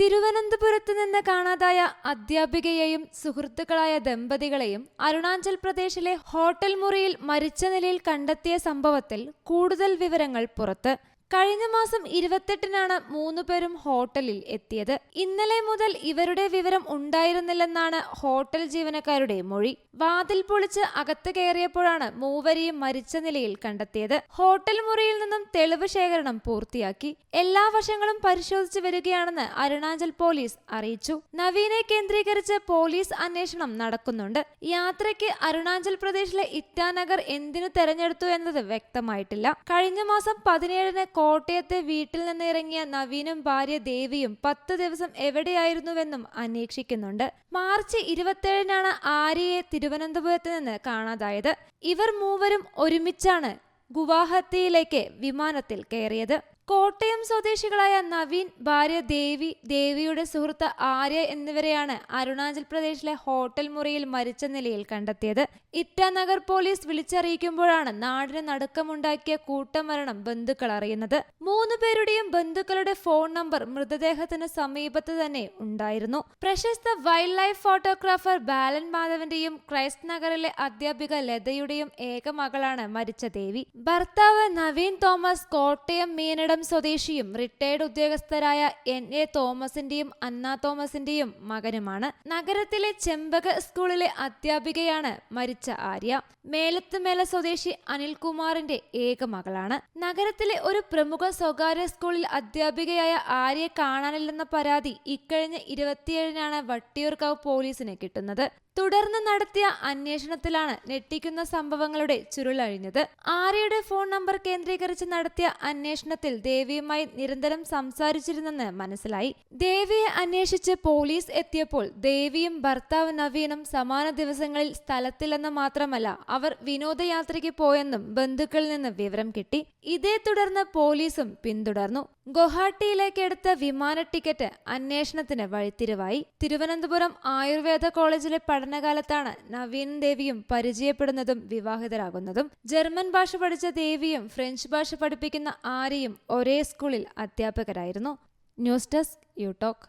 തിരുവനന്തപുരത്ത് നിന്ന് കാണാതായ അധ്യാപികയെയും സുഹൃത്തുക്കളായ ദമ്പതികളെയും അരുണാചൽ പ്രദേശിലെ ഹോട്ടൽ മുറിയിൽ മരിച്ച നിലയിൽ കണ്ടെത്തിയ സംഭവത്തിൽ കൂടുതൽ വിവരങ്ങൾ പുറത്ത്. കഴിഞ്ഞ മാസം 28-നാണ് 3 പേരും ഹോട്ടലിൽ എത്തിയത്. ഇന്നലെ മുതൽ ഇവരുടെ വിവരം ഉണ്ടായിരുന്നില്ലെന്നാണ് ഹോട്ടൽ ജീവനക്കാരുടെ മൊഴി. വാതിൽ പൊളിച്ച് അകത്ത് കയറിയപ്പോഴാണ് മൂവരെയും മരിച്ച നിലയിൽ കണ്ടെത്തിയത്. ഹോട്ടൽ മുറിയിൽ നിന്നും തെളിവ് ശേഖരണം പൂർത്തിയാക്കി. എല്ലാ വശങ്ങളും പരിശോധിച്ചു വരികയാണെന്ന് അരുണാചൽ പോലീസ് അറിയിച്ചു. നവീനെ കേന്ദ്രീകരിച്ച് പോലീസ് അന്വേഷണം നടക്കുന്നുണ്ട്. യാത്രയ്ക്ക് അരുണാചൽ പ്രദേശിലെ ഇറ്റാനഗർ എന്തിനു തെരഞ്ഞെടുത്തു എന്നത് വ്യക്തമായിട്ടില്ല. കഴിഞ്ഞ മാസം 17-ന് കോട്ടയത്തെ വീട്ടിൽ നിന്ന് ഇറങ്ങിയ നവീനും ഭാര്യ ദേവിയും 10 ദിവസം എവിടെയായിരുന്നുവെന്നും അന്വേഷിക്കുന്നുണ്ട്. മാർച്ച് 27-നാണ് ആര്യയെ തിരുവനന്തപുരത്ത് നിന്ന് കാണാതായത്. ഇവർ മൂവരും ഒരുമിച്ചാണ് ഗുവാഹത്തിയിലേക്ക് വിമാനത്തിൽ കയറിയത്. കോട്ടയം സ്വദേശികളായ നവീൻ, ഭാര്യ ദേവി, ദേവിയുടെ സുഹൃത്ത് ആര്യ എന്നിവരെയാണ് അരുണാചൽ പ്രദേശിലെ ഹോട്ടൽ മുറിയിൽ മരിച്ച നിലയിൽ കണ്ടെത്തിയത്. ഇറ്റാനഗർ പോലീസ് വിളിച്ചറിയിക്കുമ്പോഴാണ് നാടിന് നടുക്കമുണ്ടാക്കിയ കൂട്ടമരണം ബന്ധുക്കൾ അറിയുന്നത്. 3 പേരുടെയും ബന്ധുക്കളുടെ ഫോൺ നമ്പർ മൃതദേഹത്തിന് സമീപത്ത് തന്നെ ഉണ്ടായിരുന്നു. പ്രശസ്ത വൈൽഡ് ലൈഫ് ഫോട്ടോഗ്രാഫർ ബാലൻ മാധവന്റെയും ക്രൈസ്റ്റ് നഗറിലെ അധ്യാപിക ലതയുടെയും ഏക മകളാണ് മരിച്ച ദേവി. ഭർത്താവ് നവീൻ തോമസ് കോട്ടയം മീനടം സ്വദേശിയും റിട്ടയർഡ് ഉദ്യോഗസ്ഥരായ N.A. തോമസിന്റെയും അന്ന തോമസിന്റെയും മകനുമാണ്. നഗരത്തിലെ ചെമ്പക സ്കൂളിലെ അധ്യാപികയാണ് മരിച്ച ആര്യ. മേലത്തുമേല സ്വദേശി അനിൽകുമാറിന്റെ ഏക മകളാണ്. നഗരത്തിലെ ഒരു പ്രമുഖ സ്വകാര്യ സ്കൂളിൽ അധ്യാപികയായ ആര്യയെ കാണാനില്ലെന്ന പരാതി ഇക്കഴിഞ്ഞ 27-നാണ് വട്ടിയൂർക്കാവ് പോലീസിന് കിട്ടുന്നത്. തുടർന്ന് നടത്തിയ അന്വേഷണത്തിലാണ് ഞെട്ടിക്കുന്ന സംഭവങ്ങളുടെ ചുരുളഴിഞ്ഞത്. ആര്യയുടെ ഫോൺ നമ്പർ കേന്ദ്രീകരിച്ച് നടത്തിയ അന്വേഷണത്തിൽ ദേവിയുമായി നിരന്തരം സംസാരിച്ചിരുന്നെന്ന് മനസ്സിലായി. ദേവിയെ അന്വേഷിച്ച് പോലീസ് എത്തിയപ്പോൾ ദേവിയും ഭർത്താവ് നവീനും സമാന ദിവസങ്ങളിൽ സ്ഥലത്തില്ലെന്ന് മാത്രമല്ല അവർ വിനോദയാത്രയ്ക്ക് പോയെന്നും ബന്ധുക്കളിൽ നിന്ന് വിവരം കിട്ടി. ഇതേ തുടർന്ന് പോലീസും പിന്തുടർന്നു. ഗുവാഹട്ടിയിലേക്ക് എടുത്ത വിമാന ടിക്കറ്റ് അന്വേഷണത്തിന് വഴിത്തിരിവായി. തിരുവനന്തപുരം ആയുർവേദ കോളേജിലെ പഠനകാലത്താണ് നവീനും ദേവിയും പരിചയപ്പെടുന്നതും വിവാഹിതരാകുന്നതും. ജർമ്മൻ ഭാഷ പഠിച്ച ദേവിയും ഫ്രഞ്ച് ഭാഷ പഠിപ്പിക്കുന്ന ആര്യയും ഒരേ സ്കൂളിൽ അധ്യാപകരായിരുന്നു. News desk you talk.